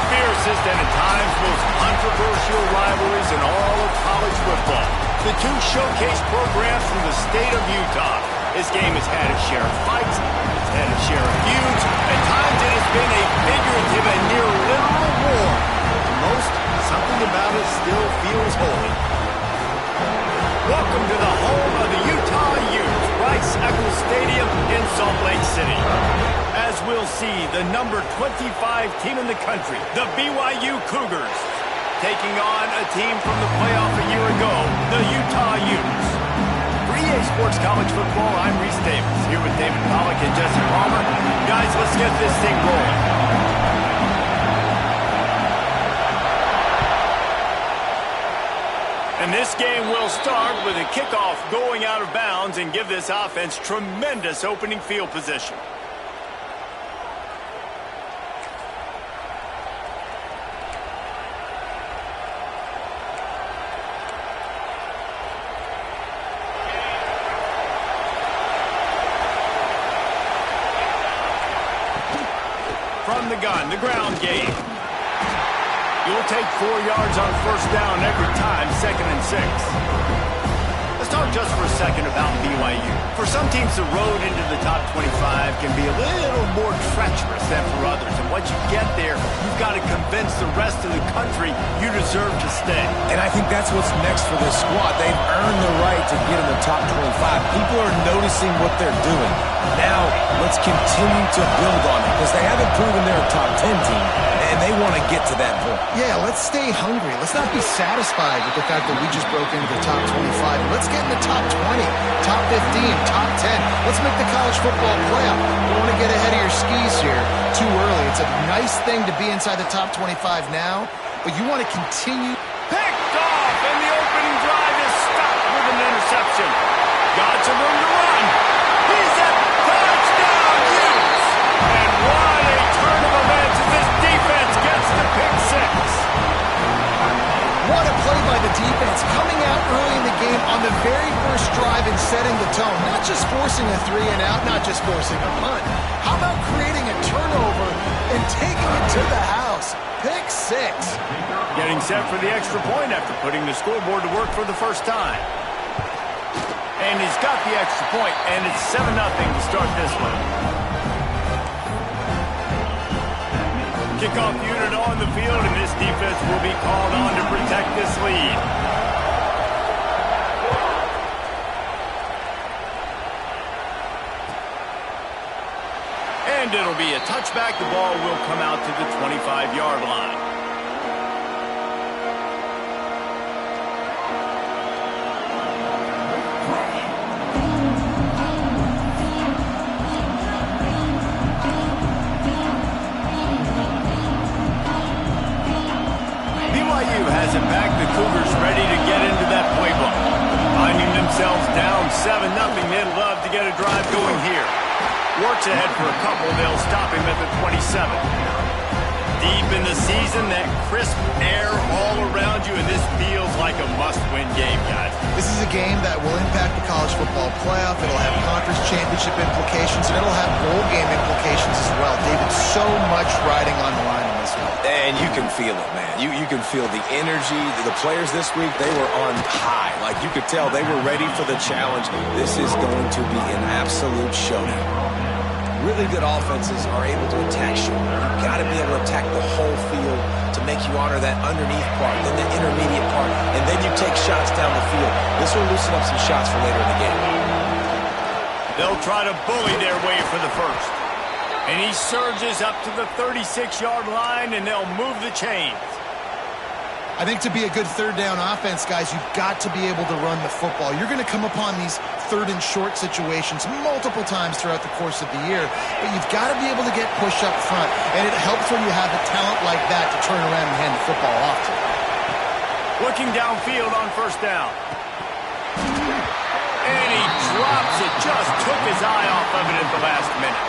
fiercest and at times most controversial rivalries in all of college football. The two showcase programs from the state of Utah. This game has had a share of fights, it's had a share of feuds. At times it has been a figurative and near literal war. For most, something about it still feels holy. Welcome to the home of the Utah Utes, Rice-Eccles Stadium in Salt Lake City. As we'll see, the number 25 team in the country, the BYU Cougars, taking on a team from the playoff a year ago, the Utah Utes. For EA Sports College Football, I'm Reese Davis, here with David Pollack and Jesse Palmer. Guys, let's get this thing rolling. And this game will start with a kickoff going out of bounds and give this offense tremendous opening field position. From the gun, the ground game. You'll take 4 yards on first down every time, 2nd and 6. Let's talk just for a second about BYU. For some teams, the road into the top 25 can be a little more treacherous than for others. And once you get there, you've got to convince the rest of the country you deserve to stay. And I think that's what's next for this squad. They've earned the right to get in the top 25. People are noticing what they're doing. Now, let's continue to build on it because they haven't proven they're a top 10 team. And they want to get to that point. Yeah, let's stay hungry. Let's not be satisfied with the fact that we just broke into the top 25. Let's get in the top 20, top 15, top 10. Let's make the college football playoff. You don't want to get ahead of your skis here too early. It's a nice thing to be inside the top 25 now, but you want to continue. Picked off, and the opening drive is stopped with an interception. Got some room to run. He's at touchdown, Utes! And what a turn of events as this defense gets the pick six. What a play by the defense, coming out early in the game on the very first drive and setting the tone. Not just forcing a 3 and out, not just forcing a punt. How about creating a turnover and taking it to the house? Pick six. Getting set for the extra point after putting the scoreboard to work for the first time. And he's got the extra point, and it's 7-0 to start this one. Kickoff unit on the field, and this defense will be called on to protect this lead. And it'll be a touchback. The ball will come out to the 25-yard line. BYU has it back. The Cougars ready to get into that playbook. Finding themselves down 7-0, they'd love to get a drive going here. Works ahead for a couple. They'll stop him at the 27. Deep in the season, that crisp air all around you, and this feels like a must-win game, guys. This is a game that will impact the college football playoff. It'll have conference championship implications, and it'll have bowl game implications as well. David, so much riding on the line in this one. And you can feel it, man. You can feel the energy. The players this week, they were on high. Like you could tell they were ready for the challenge. This is going to be an absolute showdown. Really good offenses are able to attack short. You've got to be able to attack the whole field to make you honor that underneath part, then the intermediate part, and then you take shots down the field. This will loosen up some shots for later in the game. They'll try to bully their way for the first. And he surges up to the 36-yard line, and they'll move the chains. I think to be a good third down offense, guys, you've got to be able to run the football. You're going to come upon these third and short situations multiple times throughout the course of the year, but you've got to be able to get push up front, and it helps when you have a talent like that to turn around and hand the football off to. Looking downfield on first down. And he drops it, just took his eye off of it at the last minute.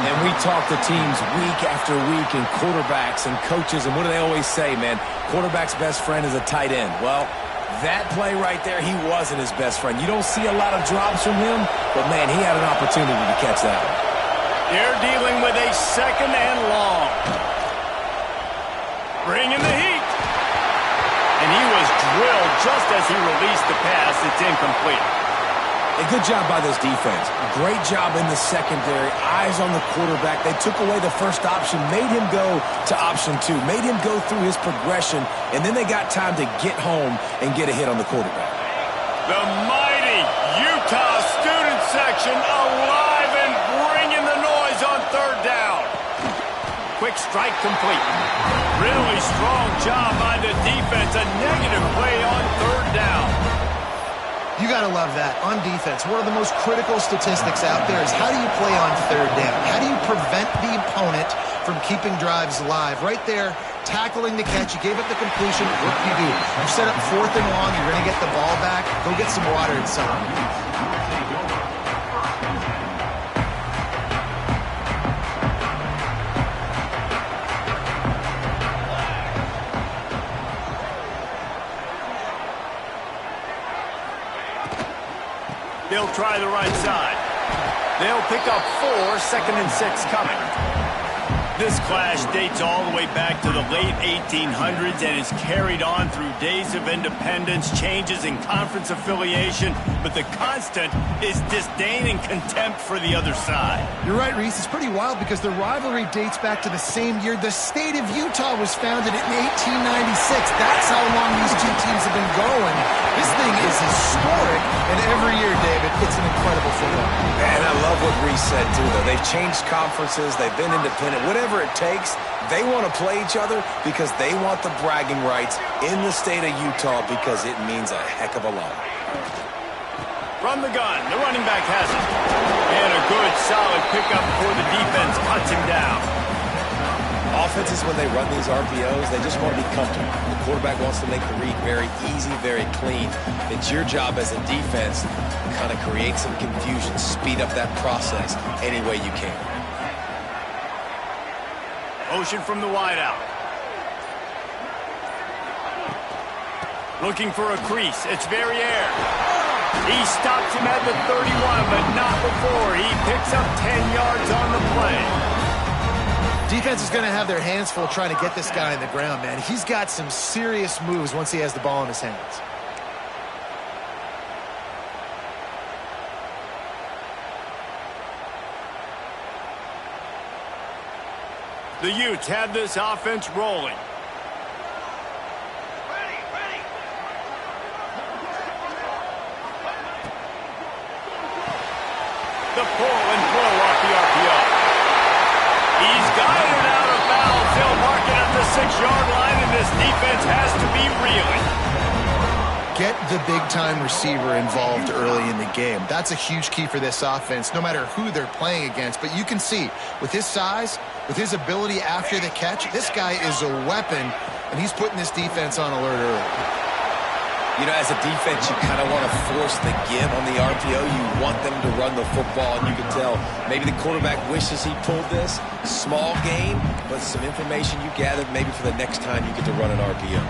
And we talk to teams week after week and quarterbacks and coaches, and what do they always say, man? Quarterback's best friend is a tight end. Well, that play right there, he wasn't his best friend. You don't see a lot of drops from him, but, man, he had an opportunity to catch that one. They're dealing with a 2nd and long. Bringing the heat. And he was drilled just as he released the pass. It's incomplete. A good job by this defense. Great job in the secondary. Eyes on the quarterback. They took away the first option, made him go to option 2, made him go through his progression, and then they got time to get home and get a hit on the quarterback. The mighty Utah student section alive and bringing the noise on third down. Quick strike complete. Really strong job by the defense. A negative play on third down. You got to love that. On defense, one of the most critical statistics out there is how do you play on third down? How do you prevent the opponent from keeping drives alive? Right there, tackling the catch. You gave up the completion. What do? You set up 4th and long. You're going to get the ball back. Go get some water and some. They'll try the right side. They'll pick up 4, 2nd and 6 coming. This clash dates all the way back to the late 1800s and is carried on through days of independence, changes in conference affiliation, but the constant is disdain and contempt for the other side. You're right, Reese. It's pretty wild because the rivalry dates back to the same year the state of Utah was founded in 1896. That's how long these two teams have been going. This thing is historic, and every year, David, it's an incredible football. And I love what Reese said, too, though. They've changed conferences. They've been independent. Whatever it takes, they want to play each other because they want the bragging rights in the state of Utah because it means a heck of a lot. From the gun, the running back has it. And a good, solid pickup before the defense cuts him down. Offenses, when they run these RPOs, they just want to be comfortable. The quarterback wants to make the read very easy, very clean. It's your job as a defense to kind of create some confusion, speed up that process any way you can. Motion from the wideout. Looking for a crease. It's Verrier. He stops him at the 31, but not before. He picks up 10 yards on the play. Defense is going to have their hands full trying to get this guy in the ground, man. He's got some serious moves once he has the ball in his hands. The Utes have this offense rolling. The pull and throw off the RPO. He's got it out of bounds. They'll mark it at the 6-yard line, and this defense has to be reeling. Get the big-time receiver involved early in the game. That's a huge key for this offense, no matter who they're playing against. But you can see, with his size, with his ability after the catch, this guy is a weapon, and he's putting this defense on alert early. You know, as a defense, you kind of want to force the give on the RPO. You want them to run the football, and you can tell maybe the quarterback wishes he pulled this. Small gain, but some information you gathered maybe for the next time you get to run an RPO.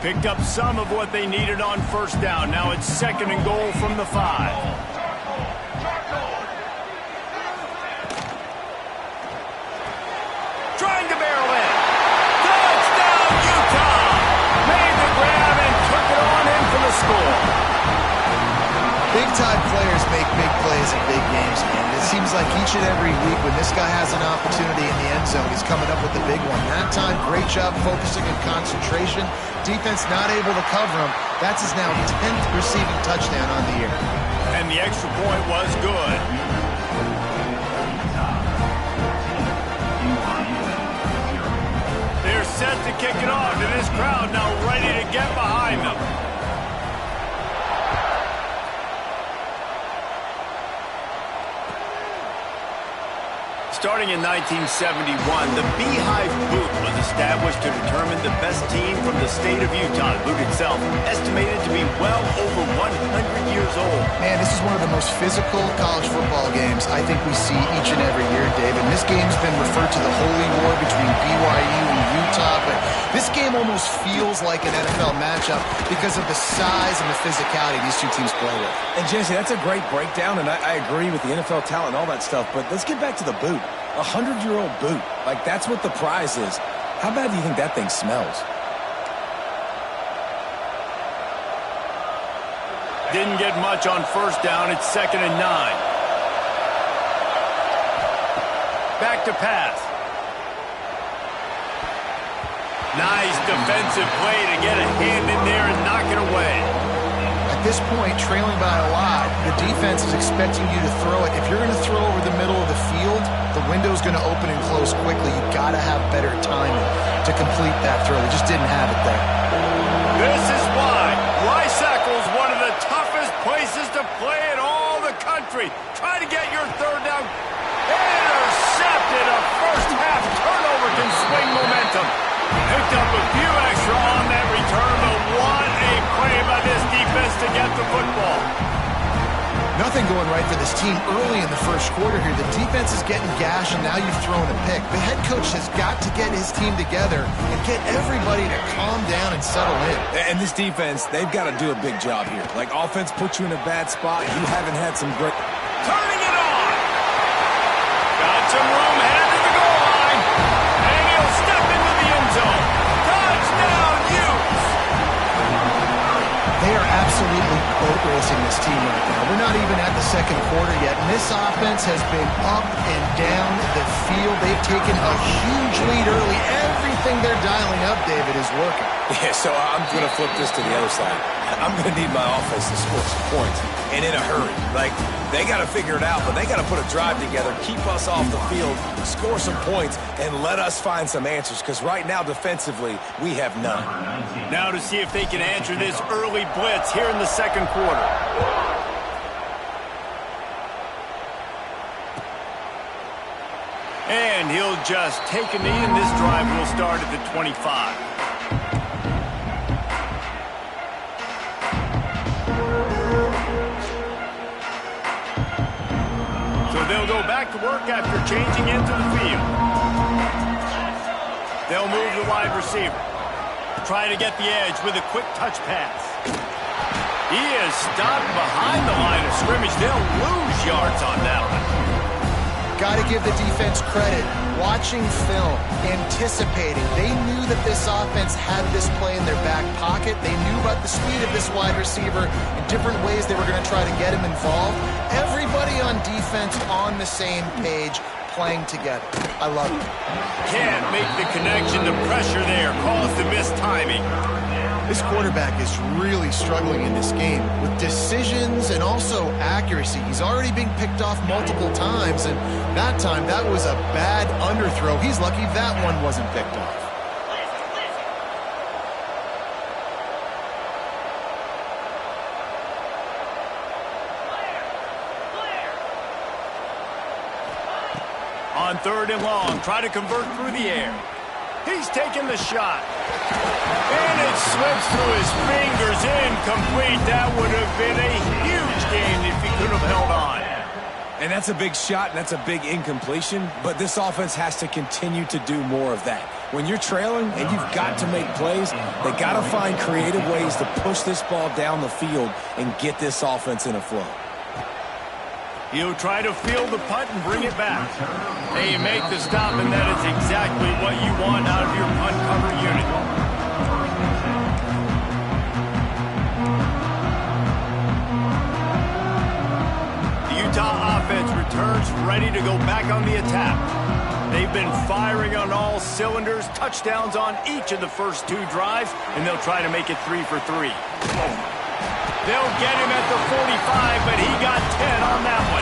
Picked up some of what they needed on first down. Now it's 2nd and goal from the 5. Trying to barrel in. Touchdown, Utah! Made the grab and took it on in for the score. Big-time players make big plays in big games, man. It seems like each and every week when this guy has an opportunity in the end zone, he's coming up with the big one. That time, great job focusing and concentration. Defense not able to cover him. That's his now 10th receiving touchdown on the year. And the extra point was good. They're set to kick it off, and this crowd now ready to get behind them. Starting in 1971, the Beehive Boot was established to determine the best team from the state of Utah. The boot itself estimated to be well over 100 years old. Man, this is one of the most physical college football games I think we see each and every year, David. This game's been referred to the Holy War between BYU and Utah, but This game almost feels like an NFL matchup because of the size and the physicality these two teams play with. And Jesse, that's a great breakdown, and I agree with the NFL talent and all that stuff, but let's get back to the boot. A 100-year-old boot. Like, that's what the prize is. How bad do you think that thing smells? Didn't get much on first down. It's 2nd and 9. Back to pass. Nice defensive play to get a hand in there and knock it away. At this point, trailing by a lot, the defense is expecting you to throw it. If you're going to throw over the middle of the field, the window's going to open and close quickly. You've got to have better timing to complete that throw. They just didn't have it there. This is why Rice-Eccles, one of the toughest places to play in all the country. Try to get your third down. Intercepted. A first-half turnover can swing momentum. Picked up a few extra on that return, but what a play by this defense to get the football. Nothing going right for this team early in the first quarter here. The defense is getting gashed, and now you've thrown a pick. The head coach has got to get his team together and get everybody to calm down and settle in. And this defense, they've got to do a big job here. Like, offense puts you in a bad spot. You haven't had some great... Turning it on. Got some room headed to the goal line. And he'll step into the end zone. Touchdown, Utes. They are absolutely boat racing this team right now. We're not even at the second quarter yet, and this offense has been up and down the field. They've taken a huge lead early. Everything they're dialing up, David, is working. Yeah, so I'm going to flip this to the other side. I'm going to need my offense to score some points, and in a hurry. Like, they got to figure it out, but they got to put a drive together, keep us off the field, score some points, and let us find some answers, because right now, defensively, we have none. Now to see if they can answer this early blitz here in the second quarter. And he'll just take a knee, and this drive will start at the 25. So they'll go back to work after changing into the field. They'll move the wide receiver. Trying to get the edge with a quick touch pass. He is stopped behind the line of scrimmage. They'll lose yards on that one. Got to give the defense credit. Watching film, anticipating. They knew that this offense had this play in their back pocket. They knew about the speed of this wide receiver in different ways they were going to try to get him involved. Everybody on defense on the same page, playing together. I love it. Can't make the connection. The pressure there caused the missed timing. This quarterback is really struggling in this game with decisions and also accuracy. He's already being picked off multiple times, and that time that was a bad underthrow. He's lucky that one wasn't picked off. On 3rd and long, try to convert through the air. He's taking the shot. And it slips through his fingers, incomplete. That would have been a huge game if he could have held on. And that's a big shot, and that's a big incompletion, but this offense has to continue to do more of that. When you're trailing and you've got to make plays, they got to find creative ways to push this ball down the field and get this offense in a flow. He'll try to field the punt and bring it back. They make the stop, and that is exactly what you want out of your punt cover unit. The Utah offense returns ready to go back on the attack. They've been firing on all cylinders, touchdowns on each of the first 2 drives, and they'll try to make it 3 for 3. They'll get him at the 45, but he got 10 on that one.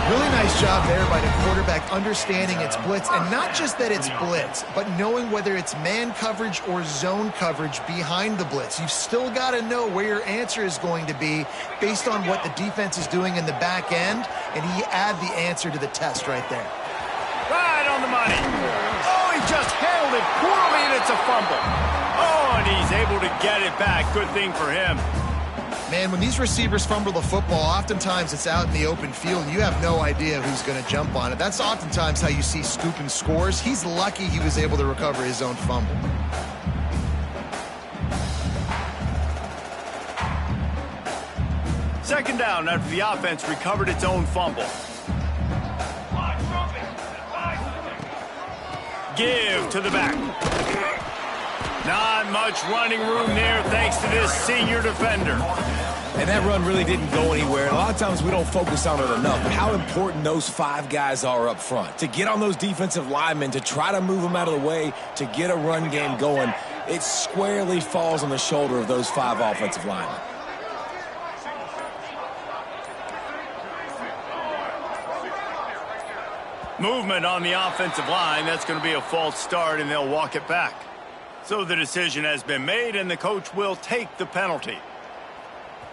Really nice job there by the quarterback understanding it's blitz, and not just that it's blitz, but knowing whether it's man coverage or zone coverage behind the blitz. You've still got to know where your answer is going to be based on what the defense is doing in the back end, and he add the answer to the test right there. Right on the money. Oh, he just handled it poorly, and it's a fumble. Oh, and he's able to get it back. Good thing for him. Man, when these receivers fumble the football, oftentimes it's out in the open field, and you have no idea who's going to jump on it. That's oftentimes how you see scooping scores. He's lucky he was able to recover his own fumble. Second down after the offense recovered its own fumble. Give to the back. Not much running room there thanks to this senior defender. And that run really didn't go anywhere. And a lot of times we don't focus on it enough. But how important those 5 guys are up front. To get on those defensive linemen, to try to move them out of the way, to get a run game going, it squarely falls on the shoulder of those 5 offensive linemen. Movement on the offensive line. That's going to be a false start, and they'll walk it back. So the decision has been made, and the coach will take the penalty.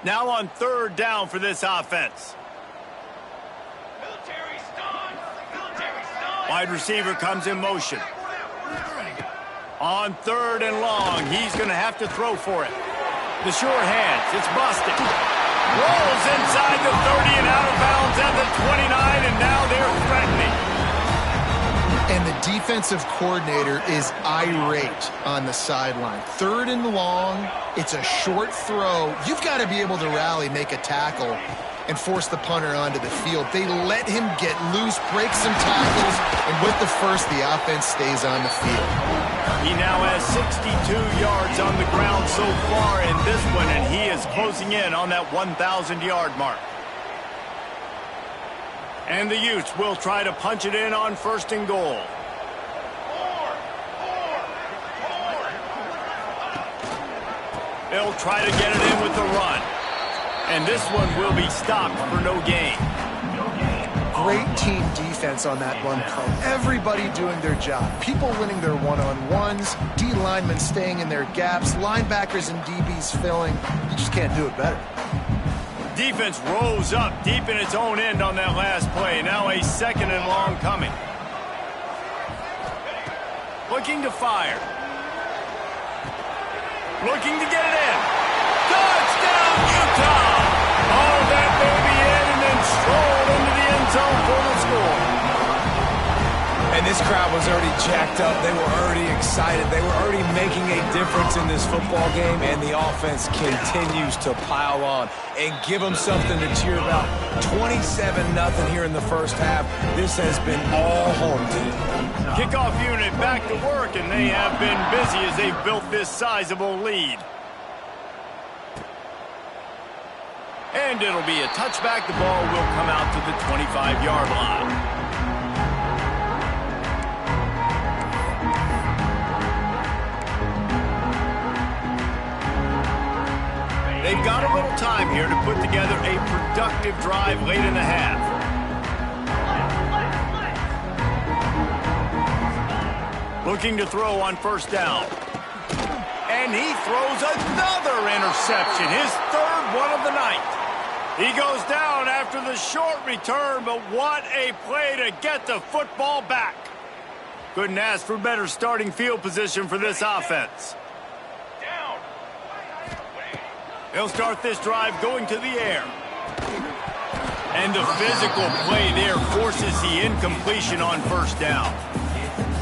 Now on third down for this offense. Wide receiver comes in motion. On third and long, he's going to have to throw for it. The short hands, it's busted. Rolls inside the 30 and out of bounds at the 29, and now they're threatening. And the defensive coordinator is irate on the sideline. Third and long, it's a short throw. You've got to be able to rally, make a tackle, and force the punter onto the field. They let him get loose, break some tackles, and with the first, the offense stays on the field. He now has 62 yards on the ground so far in this one, and he is closing in on that 1,000-yard mark. And the Utes will try to punch it in on first and goal. They'll try to get it in with the run. And this one will be stopped for no gain. Great team defense on that run play. Everybody doing their job. People winning their one-on-ones, D linemen staying in their gaps, linebackers and DBs filling. You just can't do it better. Defense rose up deep in its own end on that last play. Now a second and long coming. Looking to fire. Looking to get it in. Touchdown, Utah! All that baby in and then strolled into the end zone for the score. And this crowd was already jacked up. They were already excited. They were already making a difference in this football game, and the offense continues to pile on and give them something to cheer about. 27-0 here in the first half. This has been all home team. Kickoff unit back to work, and they have been busy as they've built this sizable lead. And it'll be a touchback. The ball will come out to the 25-yard line. They've got a little time here to put together a productive drive late in the half. Looking to throw on first down. And he throws another interception, his third one of the night. He goes down after the short return, but what a play to get the football back. Couldn't ask for better starting field position for this offense. They'll start this drive going to the air. And the physical play there forces the incompletion on first down.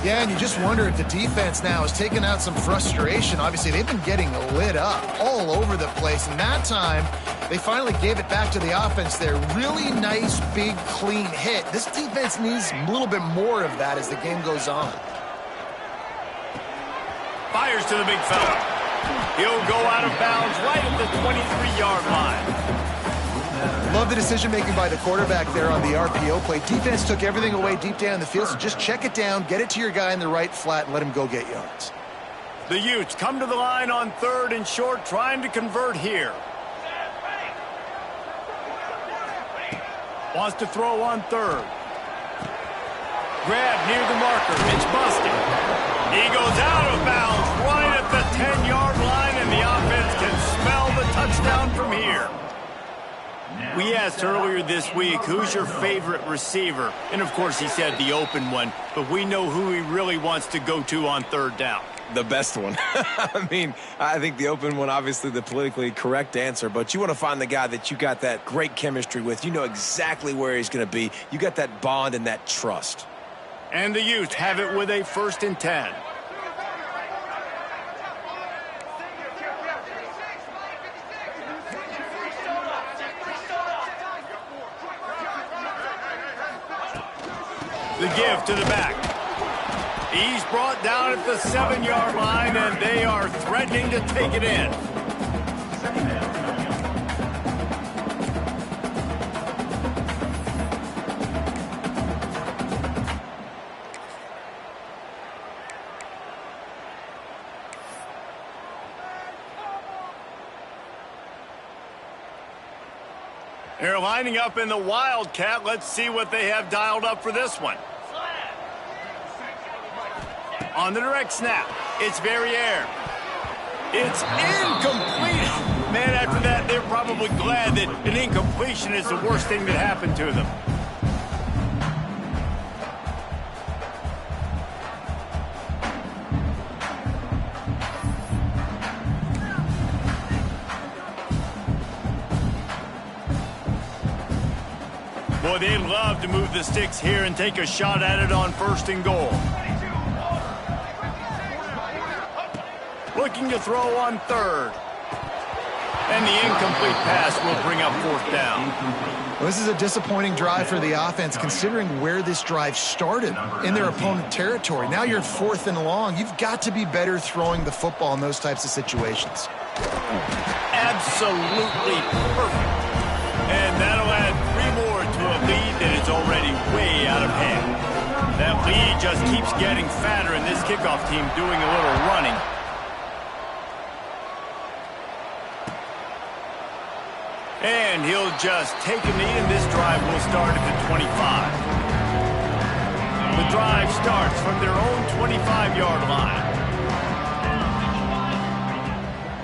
Yeah, and you just wonder if the defense now has taken out some frustration. Obviously, they've been getting lit up all over the place. And that time, they finally gave it back to the offense there. Really nice, big, clean hit. This defense needs a little bit more of that as the game goes on. Fires to the big fella. He'll go out of bounds right at the 23-yard line. Love the decision-making by the quarterback there on the RPO play. Defense took everything away deep down the field, so just check it down, get it to your guy in the right flat, and let him go get yards. The Utes come to the line on third and short, trying to convert here. Wants to throw on third. Grab near the marker. It's busted. He goes out of bounds right at the 10-yard line, and the offense can smell the touchdown from here. We asked earlier this week, who's your favorite receiver? And, of course, he said the open one, but we know who he really wants to go to on third down. The best one. I mean, I think the open one, obviously the politically correct answer, but you want to find the guy that you got that great chemistry with. You know exactly where he's going to be. You got that bond and that trust. And the Utes have it with a 1st and 10. The give to the back. He's brought down at the 7-yard line, and they are threatening to take it in. They're lining up in the Wildcat. Let's see what they have dialed up for this one. On the direct snap, it's Verrier. It's incomplete. Man, after that, they're probably glad that an incompletion is the worst thing that happened to them. Boy, they love to move the sticks here and take a shot at it on 1st and goal. Looking to throw on 3rd. And the incomplete pass will bring up 4th down. Well, this is a disappointing drive for the offense, considering where this drive started, in their opponent territory. Now you're 4th and long. You've got to be better throwing the football in those types of situations. Absolutely perfect. And that'll add 3 more to a lead that is already way out of hand. That lead just keeps getting fatter, and this kickoff team doing a little running. And he'll just take a knee, and this drive will start at the 25. The drive starts from their own 25-yard line.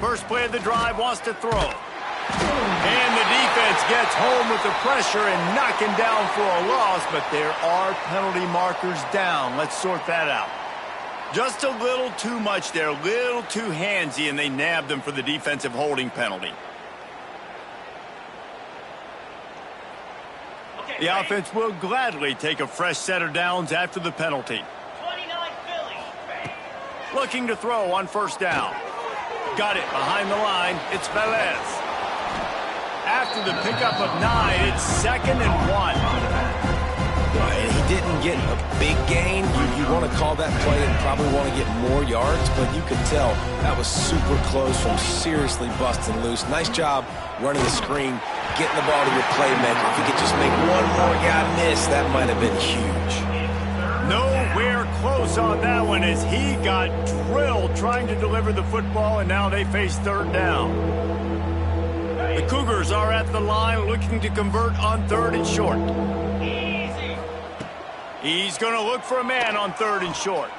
First play of the drive wants to throw. And the defense gets home with the pressure and knocking down for a loss, but there are penalty markers down. Let's sort that out. Just a little too much there, a little too handsy, and they nabbed them for the defensive holding penalty. The offense will gladly take a fresh set of downs after the penalty. 29 Philly. Looking to throw on 1st down. Got it behind the line. It's Velez. After the pickup of 9, it's 2nd and 1. He didn't get a big gain. You want to call that play and probably want to get more yards, but you could tell that was super close from seriously busting loose. Nice job running the screen, getting the ball to your playmaker. If you could just make one more guy miss, that might have been huge. Nowhere close on that one as he got drilled trying to deliver the football, and now they face 3rd down. The Cougars are at the line looking to convert on 3rd and short. He's going to look for a man on 3rd and short.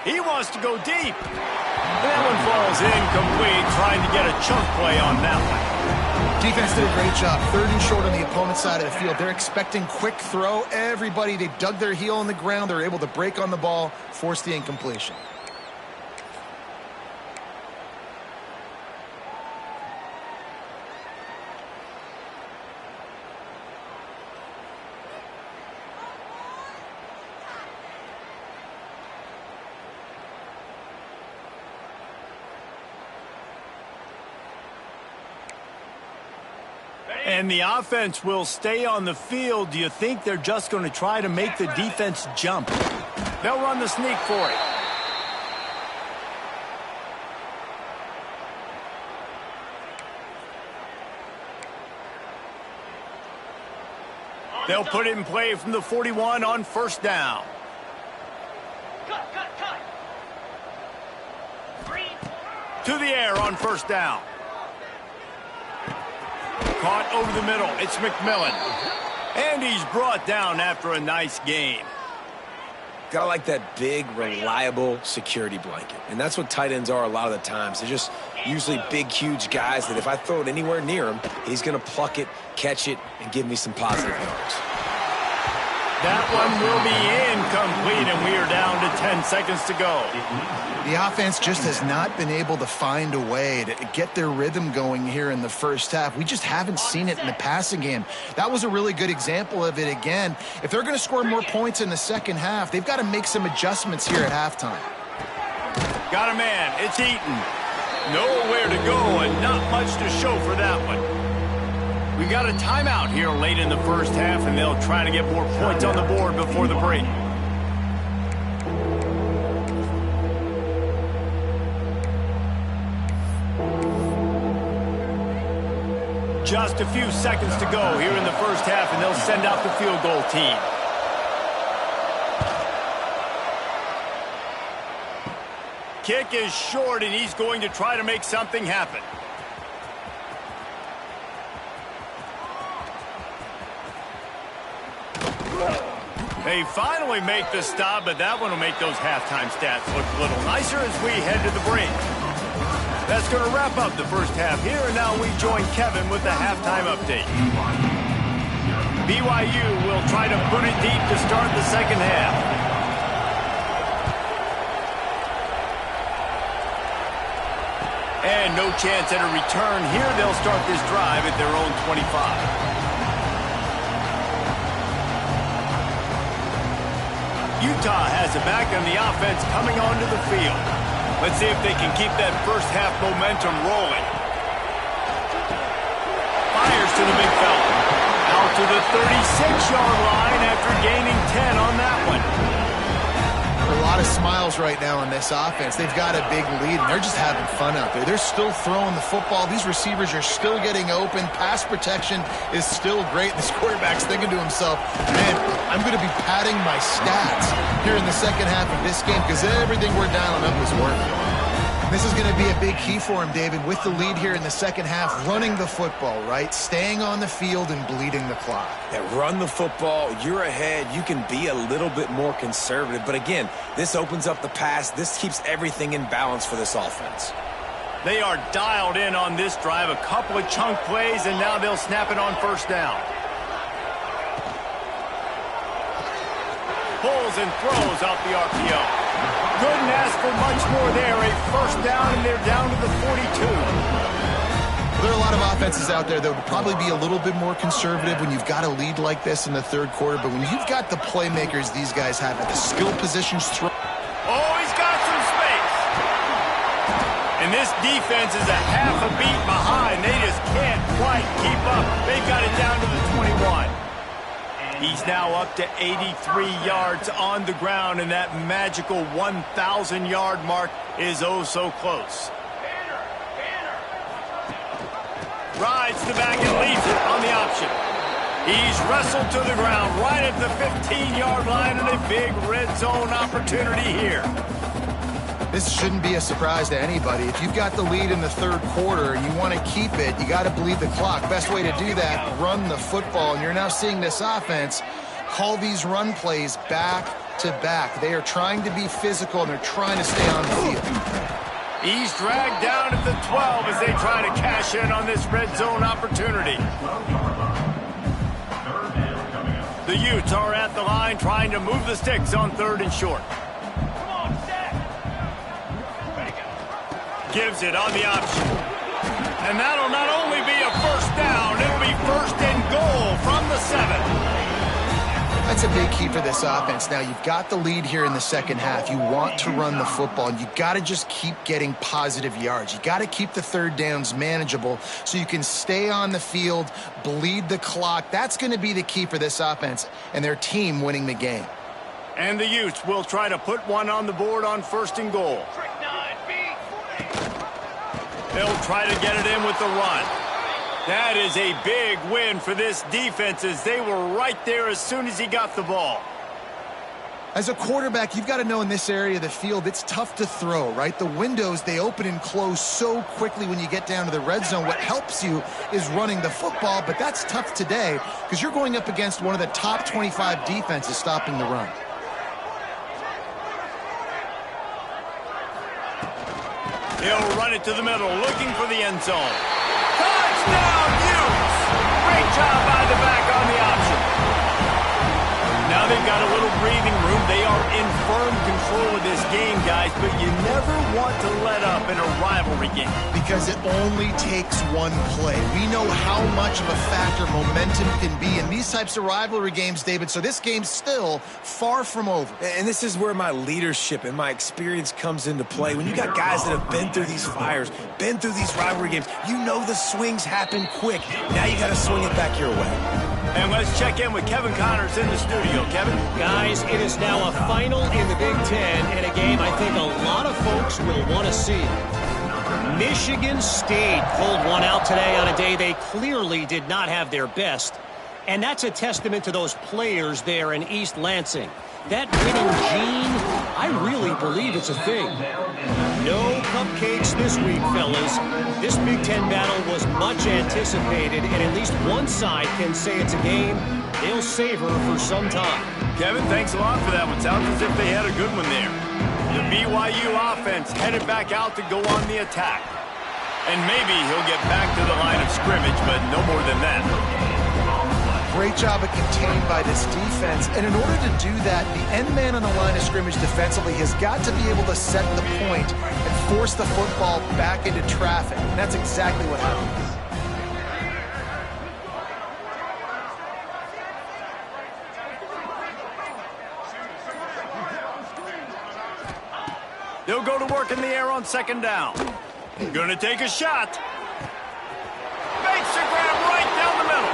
He wants to go deep. That one falls incomplete, trying to get a chunk play on that one. Defense did a great job. 3rd and short on the opponent's side of the field. They're expecting quick throw. Everybody, they dug their heel in the ground. They're able to break on the ball, force the incompletion. And the offense will stay on the field. Do you think they're just going to try to make the defense jump? They'll run the sneak for it. They'll put it in play from the 41 on 1st down. Cut. To the air on 1st down. Caught over the middle. It's McMillan. And he's brought down after a nice game. Gotta like that big, reliable security blanket. And that's what tight ends are a lot of the times. They're just usually big, huge guys that if I throw it anywhere near him, he's going to pluck it, catch it, and give me some positive yards. That one will be incomplete, and we are down to 10 seconds to go. The offense just has not been able to find a way to get their rhythm going here in the first half. We just haven't seen it in the passing game. That was a really good example of it again. If they're going to score more points in the second half, they've got to make some adjustments here at halftime. Got a man. It's Eaton. Nowhere to go and not much to show for that one. We got a timeout here late in the first half, and they'll try to get more points on the board before the break. Just a few seconds to go here in the first half, and they'll send out the field goal team. Kick is short, and he's going to try to make something happen. They finally make the stop, but that one will make those halftime stats look a little nicer as we head to the break. That's going to wrap up the first half here, and now we join Kevin with the halftime update. BYU will try to put it deep to start the second half. And no chance at a return here. They'll start this drive at their own 25. Utah has a back on the offense coming onto the field. Let's see if they can keep that first half momentum rolling. Fires to the big fella. Out to the 36-yard line after gaining 10 on that one. A lot of smiles right now on this offense. They've got a big lead, and they're just having fun out there. They're still throwing the football. These receivers are still getting open. Pass protection is still great. This quarterback's thinking to himself, man, I'm going to be padding my stats here in the second half of this game because everything we're dialing up is working. This is going to be a big key for him, David, with the lead here in the second half, running the football, right? Staying on the field and bleeding the clock. Yeah, run the football. You're ahead. You can be a little bit more conservative. But again, this opens up the pass. This keeps everything in balance for this offense. They are dialed in on this drive. A couple of chunk plays, and now they'll snap it on first down. Pulls and throws out the RPO. Couldn't ask for much more there. A first down, and they're down to the 42. There are a lot of offenses out there that would probably be a little bit more conservative when you've got a lead like this in the third quarter. But when you've got the playmakers these guys have at the skill positions throw. Oh, he's got some space. And this defense is a half a beat behind. They just can't quite keep up. They've got it down to the 21. He's now up to 83 yards on the ground, and that magical 1,000-yard mark is oh so close. Rides the back and leaves it on the option. He's wrestled to the ground right at the 15-yard line, and a big red zone opportunity here. This shouldn't be a surprise to anybody. If you've got the lead in the third quarter and you want to keep it, you got to bleed the clock. Best way to do that, run the football. And you're now seeing this offense call these run plays back to back. They are trying to be physical, and they're trying to stay on the field. He's dragged down at the 12 as they try to cash in on this red zone opportunity. The Utes are at the line trying to move the sticks on third and short. Gives it on the option. And that'll not only be a first down, it'll be first and goal from the 7. That's a big key for this offense. Now, you've got the lead here in the second half. You want to run the football, and you got to just keep getting positive yards. You got to keep the third downs manageable so you can stay on the field, bleed the clock. That's going to be the key for this offense and their team winning the game. And the Utes will try to put one on the board on first and goal. They'll try to get it in with the run. That is a big win for this defense as they were right there as soon as he got the ball. As a quarterback, you've got to know in this area of the field, it's tough to throw, right? The windows, they open and close so quickly when you get down to the red zone. What helps you is running the football, but that's tough today because you're going up against one of the top 25 defenses stopping the run. He'll run it to the middle, looking for the end zone. Touchdown, Utes! Great job by the back on the option. Now they've got a little breathing room. They are in firm control of this game, guys, but you never want to let up in a rivalry game. Because it only takes one play. We know how much of a factor momentum can be in these types of rivalry games, David, so this game's still far from over. And this is where my leadership and my experience comes into play. When you got guys that have been through these fires, been through these rivalry games, you know the swings happen quick. Now you got to swing it back your way. And let's check in with Kevin Connors in the studio. Kevin? Guys, it is now a final in the Big Ten and a game I think a lot of folks will want to see. Michigan State pulled one out today on a day they clearly did not have their best. And that's a testament to those players there in East Lansing. That winning gene, I really believe it's a thing. No cupcakes this week, fellas. This Big Ten battle was much anticipated, and at least one side can say it's a game they'll savor for some time. Kevin, thanks a lot for that one. Sounds as if they had a good one there. The BYU offense headed back out to go on the attack. And maybe he'll get back to the line of scrimmage, but no more than that. Great job of contained by this defense. And in order to do that, the end man on the line of scrimmage defensively has got to be able to set the point and force the football back into traffic. And that's exactly what happened. They'll go to work in the air on second down. Gonna take a shot. Makes a grab right down the middle.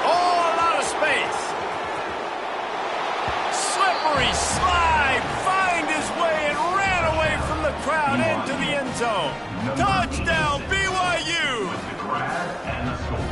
Oh, a lot of space. Slippery slide. Find his way and ran away from the crowd into the end zone. Touchdown, BYU.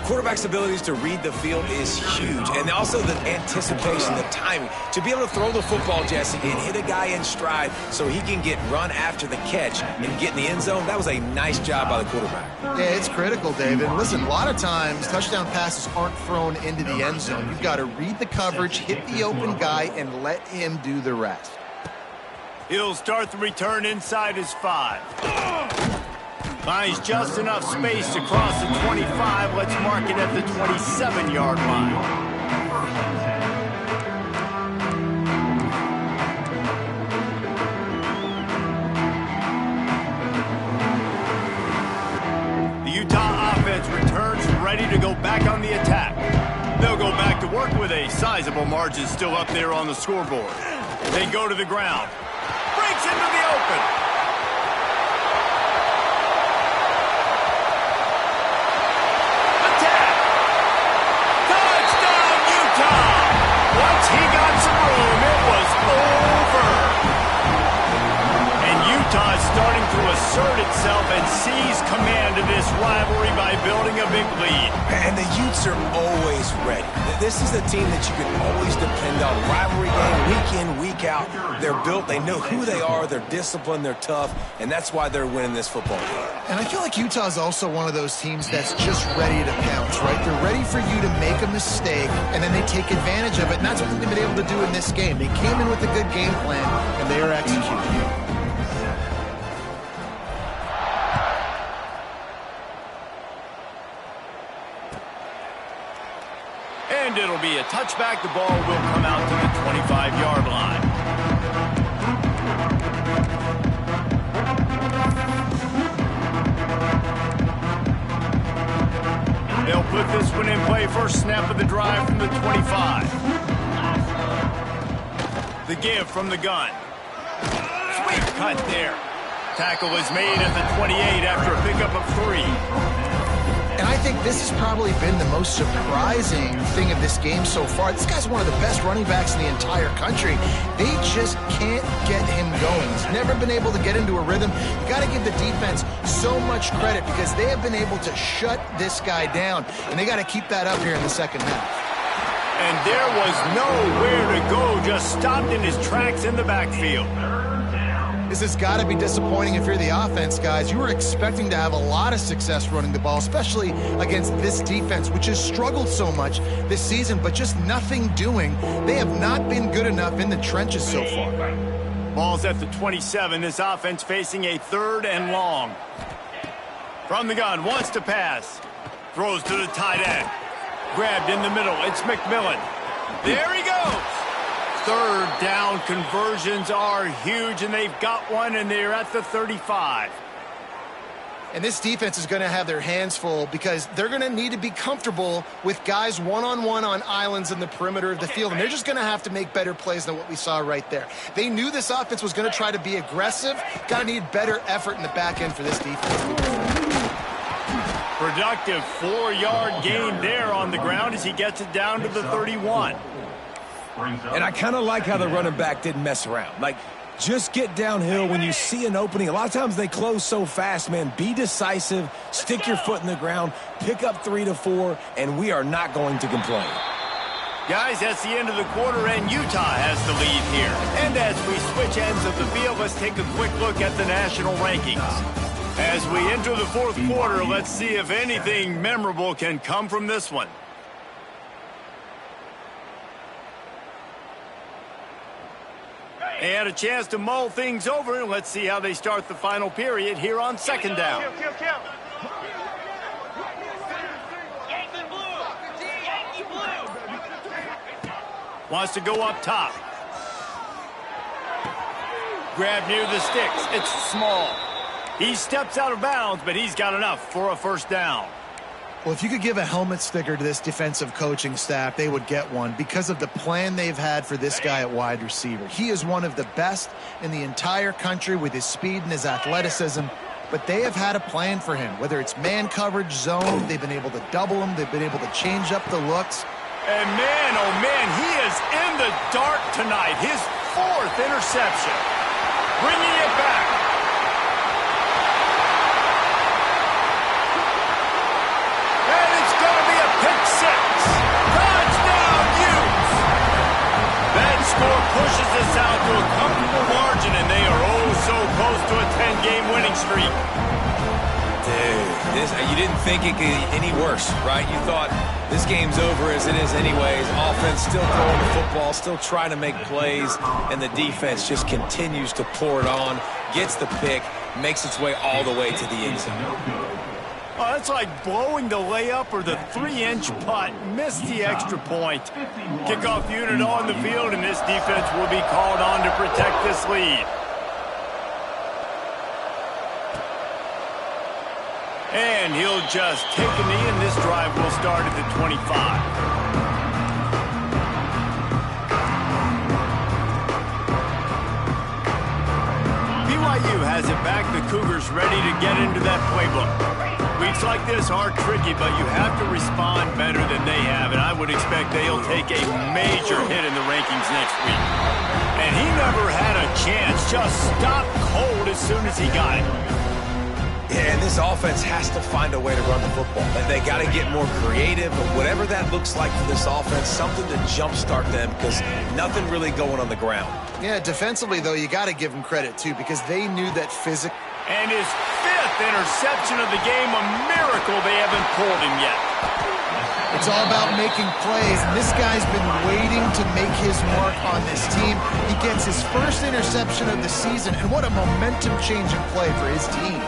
Quarterback's abilities to read the field is huge, and also the anticipation, the timing. To be able to throw the football, Jesse, and hit a guy in stride so he can get run after the catch and get in the end zone, that was a nice job by the quarterback. Yeah, it's critical, David. Listen, a lot of times touchdown passes aren't thrown into the end zone. You've got to read the coverage, hit the open guy, and let him do the rest. He'll start the return inside his 5. Finds just enough space to cross the 25. Let's mark it at the 27-yard line. The Utah offense returns ready to go back on the attack. They'll go back to work with a sizable margin still up there on the scoreboard. They go to the ground. Breaks into the open. Once he got some room, it was over. And Utah is starting to assert itself and seize command of this rivalry by building a big lead. And the Utes are always ready. This is a team that you can always depend on. Rivalry game, week in, week out. They're built. They know who they are. They're disciplined. They're tough. And that's why they're winning this football game. And I feel like Utah is also one of those teams that's just ready to pounce, right? They're ready for you to make a mistake, and then they take advantage of it. And that's what they've been able to do in this game. They came in with a good game plan, and they are executing. And it'll be a touchback. The ball will come out to the 25-yard line. They'll put this one in play. First snap of the drive from the 25. The give from the gun. Sweet cut there. Tackle is made at the 28 after a pickup of 3. And I think this has probably been the most surprising thing of this game so far. This guy's one of the best running backs in the entire country. They just can't get him going. He's never been able to get into a rhythm. You got to give the defense so much credit because they have been able to shut this guy down. And they got to keep that up here in the second half. And there was nowhere to go, just stopped in his tracks in the backfield. This has got to be disappointing if you're the offense, guys. You were expecting to have a lot of success running the ball, especially against this defense, which has struggled so much this season, but just nothing doing. They have not been good enough in the trenches so far. Ball's at the 27. This offense facing a 3rd and long. From the gun, wants to pass. Throws to the tight end. Grabbed in the middle. It's McMillan. There he goes. Third down conversions are huge, and they've got one, and they're at the 35. And this defense is going to have their hands full because they're going to need to be comfortable with guys one-on-one on islands in the perimeter of the field. And they're just going to have to make better plays than what we saw right there. They knew this offense was going to try to be aggressive. Got to need better effort in the back end for this defense. Productive 4-yard gain there on the ground as he gets it down to the 31. And I kind of like how the running back didn't mess around. Like, just get downhill when you see an opening. A lot of times they close so fast, man. Be decisive, stick your foot in the ground, pick up 3 to 4, and we are not going to complain. Guys, that's the end of the quarter, and Utah has the lead here. And as we switch ends of the field, let's take a quick look at the national rankings. As we enter the fourth quarter, let's see if anything memorable can come from this one. And a chance to mull things over, and let's see how they start the final period here on second down. Yankee blue! Yankee blue! Wants to go up top. Grab near the sticks. It's small. He steps out of bounds, but he's got enough for a first down. Well, if you could give a helmet sticker to this defensive coaching staff, they would get one because of the plan they've had for this guy at wide receiver. He is one of the best in the entire country with his speed and his athleticism, but they have had a plan for him. Whether it's man coverage, zone, they've been able to double him, they've been able to change up the looks. And man, oh man, he is in the dark tonight. His 4th interception. Bringing it back. Score pushes this out to a comfortable margin, and they are oh so close to a 10-game winning streak. Dude, you didn't think it could get any worse, right? You thought this game's over as it is anyways. Offense still throwing the football, still trying to make plays, and the defense just continues to pour it on, gets the pick, makes its way all the way to the end zone. Oh, that's like blowing the layup or the 3-inch putt. Missed the extra point. Kickoff unit on the field, and this defense will be called on to protect this lead. And he'll just take a knee, and this drive will start at the 25. BYU has it back. The Cougars ready to get into that playbook. Weeks like this are tricky, but you have to respond better than they have, and I would expect they'll take a major hit in the rankings next week. And he never had a chance, just stopped cold as soon as he got it. Yeah, and this offense has to find a way to run the football. They got to get more creative, but whatever that looks like for this offense, something to jumpstart them because nothing really going on the ground. Yeah, defensively, though, you got to give them credit, too, because they knew that physical. And his 5th interception of the game, a miracle they haven't pulled him yet. It's all about making plays, and this guy's been waiting to make his mark on this team. He gets his first interception of the season, and what a momentum-changing play for his team.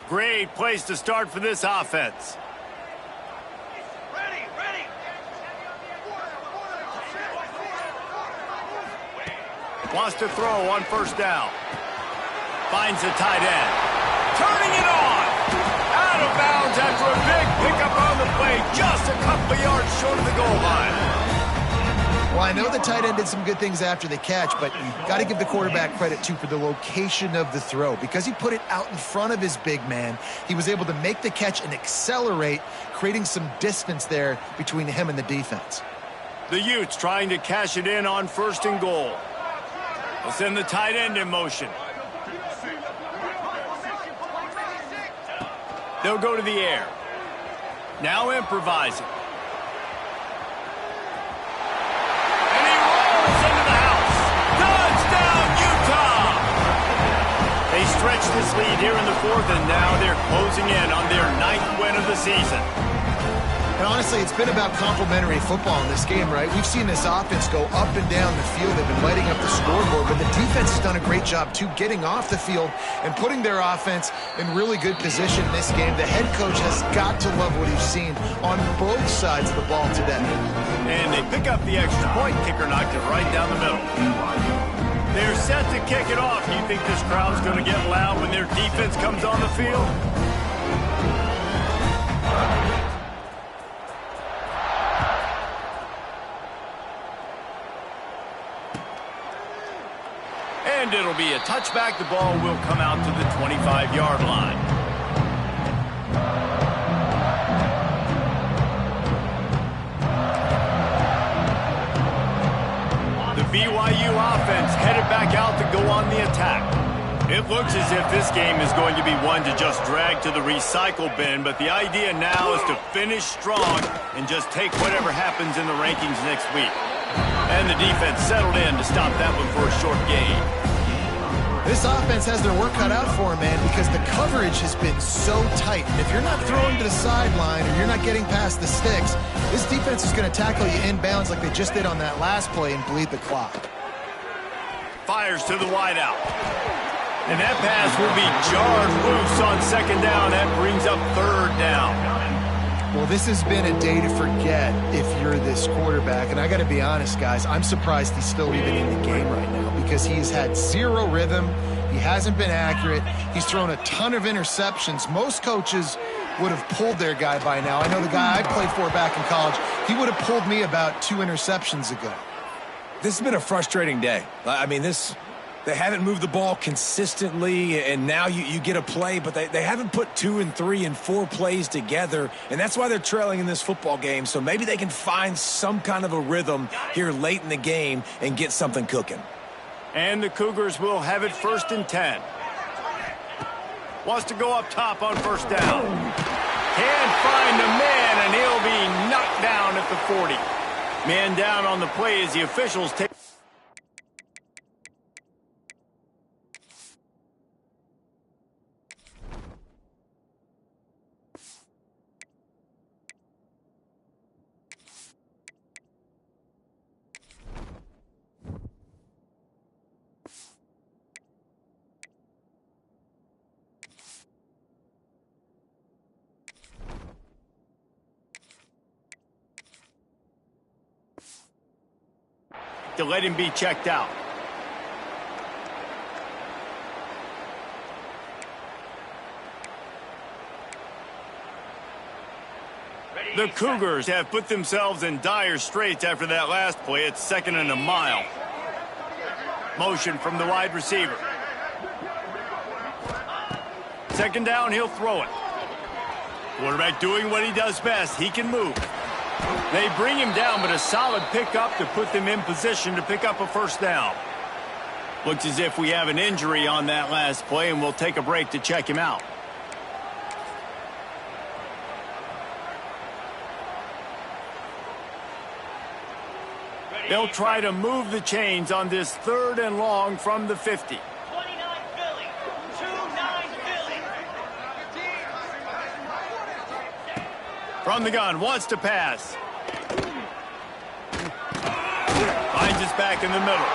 Great place to start for this offense. Ready, ready! Wants to throw on first down. Finds the tight end. Turning it on! Out of bounds after a big pickup on the play. Just a couple of yards short of the goal line. Well, I know the tight end did some good things after the catch, but got to give the quarterback credit, too, for the location of the throw. Because he put it out in front of his big man, he was able to make the catch and accelerate, creating some distance there between him and the defense. The Utes trying to cash it in on 1st and goal. They'll send the tight end in motion. They'll go to the air. Now improvising. They stretch this lead here in the 4th, and now they're closing in on their 9th win of the season. And honestly, it's been about complementary football in this game, right? We've seen this offense go up and down the field. They've been lighting up the scoreboard, but the defense has done a great job, too, getting off the field and putting their offense in really good position in this game. The head coach has got to love what he's seen on both sides of the ball today. And they pick up the extra point. Kicker knocked it right down the middle. They're set to kick it off. Do you think this crowd's going to get loud when their defense comes on the field? And it'll be a touchback. The ball will come out to the 25-yard line. The BYU offense headed back out to go on the attack. It looks as if this game is going to be one to just drag to the recycle bin, but the idea now is to finish strong and just take whatever happens in the rankings next week. And the defense settled in to stop that one for a short gain. This offense has their work cut out for them, man, because the coverage has been so tight. And if you're not throwing to the sideline or you're not getting past the sticks, this defense is going to tackle you inbounds like they just did on that last play and bleed the clock. Fires to the wideout. And that pass will be jarred loose on second down. That brings up third down. Well, this has been a day to forget if you're this quarterback. And I got to be honest, guys, I'm surprised he's still even in the game right now because he's had zero rhythm. He hasn't been accurate. He's thrown a ton of interceptions. Most coaches would have pulled their guy by now. I know the guy I played for back in college, he would have pulled me about 2 interceptions ago. This has been a frustrating day. I mean, they haven't moved the ball consistently, and now you get a play, but they haven't put 2 and 3 and 4 plays together, and that's why they're trailing in this football game. So maybe they can find some kind of a rhythm here late in the game and get something cooking. And the Cougars will have it 1st and 10. Wants to go up top on 1st down. Can't find a man, and he'll be knocked down at the 40. Man down on the play as the officials take. To let him be checked out. The Cougars have put themselves in dire straits after that last play. It's 2nd and a mile. Motion from the wide receiver. 2nd down, he'll throw it. Quarterback doing what he does best. He can move. They bring him down, but a solid pickup to put them in position to pick up a 1st down. Looks as if we have an injury on that last play, and we'll take a break to check him out. They'll try to move the chains on this 3rd and long from the 50. 29 Philly. 2-9 Philly. From the gun, wants to pass. Finds his back in the middle.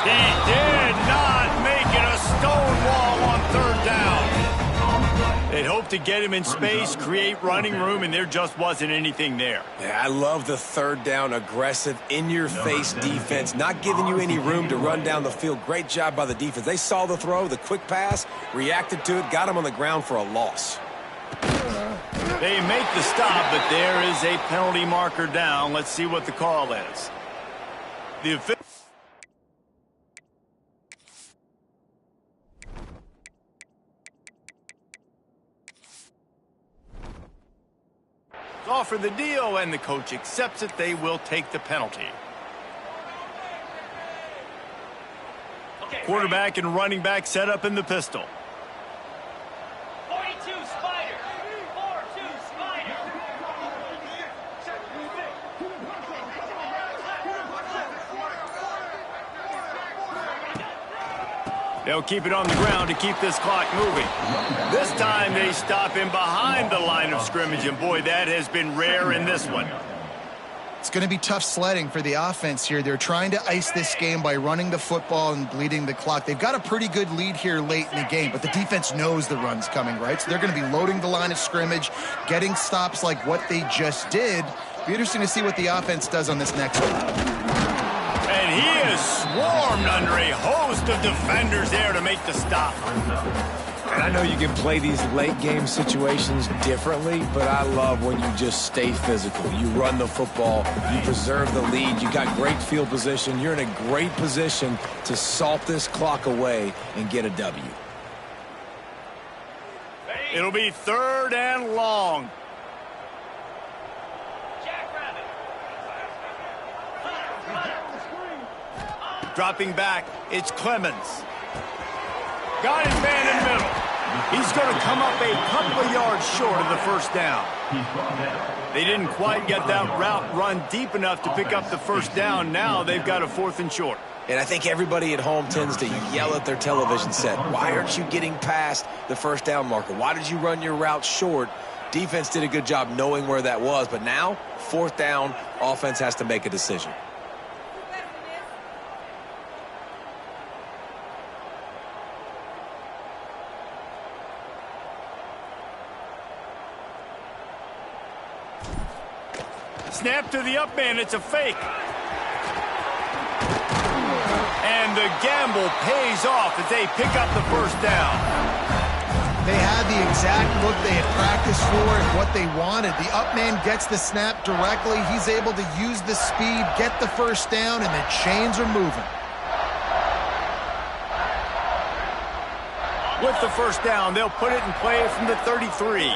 He did not make it a stone wall on 3rd down. They'd hoped to get him in space, create running room, and there just wasn't anything there. Yeah, I love the 3rd down, aggressive, in-your-face defense, not giving you any room to run down the field. Great job by the defense. They saw the throw, the quick pass, reacted to it, got him on the ground for a loss. They make the stop, but there is a penalty marker down. Let's see what the call is. The official. Offer the deal, and the coach accepts it. They will take the penalty. Quarterback and running back set up in the pistol. 42 Spider. 4-2 Spider. They'll keep it on the ground to keep this clock moving. This time they stop him behind the line of scrimmage, and boy, that has been rare in this one. It's going to be tough sledding for the offense here. They're trying to ice this game by running the football and bleeding the clock. They've got a pretty good lead here late in the game, but the defense knows the run's coming, right? So they're going to be loading the line of scrimmage, getting stops like what they just did. Be interesting to see what the offense does on this next one. And he is swarmed under a host of defenders there to make the stop. And I know you can play these late game situations differently, but I love when you just stay physical. You run the football, you preserve the lead, you got great field position, you're in a great position to salt this clock away and get a W. It'll be 3rd and long. Dropping back, it's Clemens. Got his man in the middle. He's going to come up a couple of yards short of the first down. They didn't quite get that route run deep enough to pick up the first down. Now they've got a 4th and short. And I think everybody at home tends to yell at their television set, why aren't you getting past the first down marker? Why did you run your route short? Defense did a good job knowing where that was, but now, 4th down, offense has to make a decision. Snap to the up man, it's a fake. And the gamble pays off as they pick up the first down. They had the exact look they had practiced for and what they wanted. The up man gets the snap directly. He's able to use the speed, get the first down, and the chains are moving. With the first down, they'll put it in play from the 33.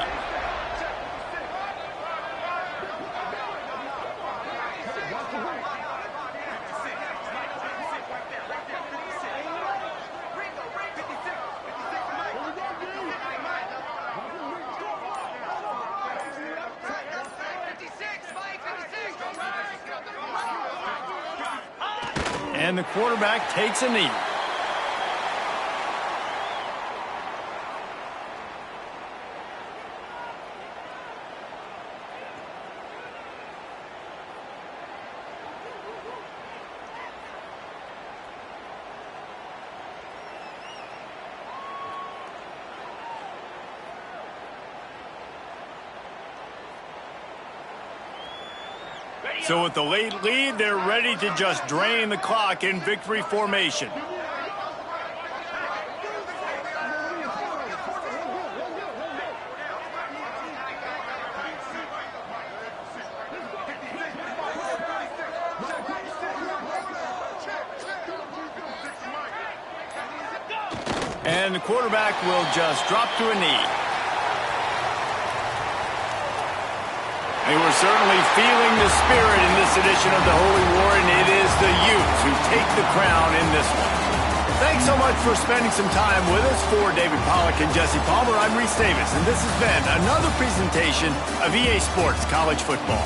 And the quarterback takes a knee. So with the late lead, they're ready to just drain the clock in victory formation. And the quarterback will just drop to a knee. They were certainly feeling the spirit in this edition of the Holy War, and it is the Utes who take the crown in this one. Thanks so much for spending some time with us. For David Pollack and Jesse Palmer, I'm Reese Davis, and this has been another presentation of EA Sports College Football.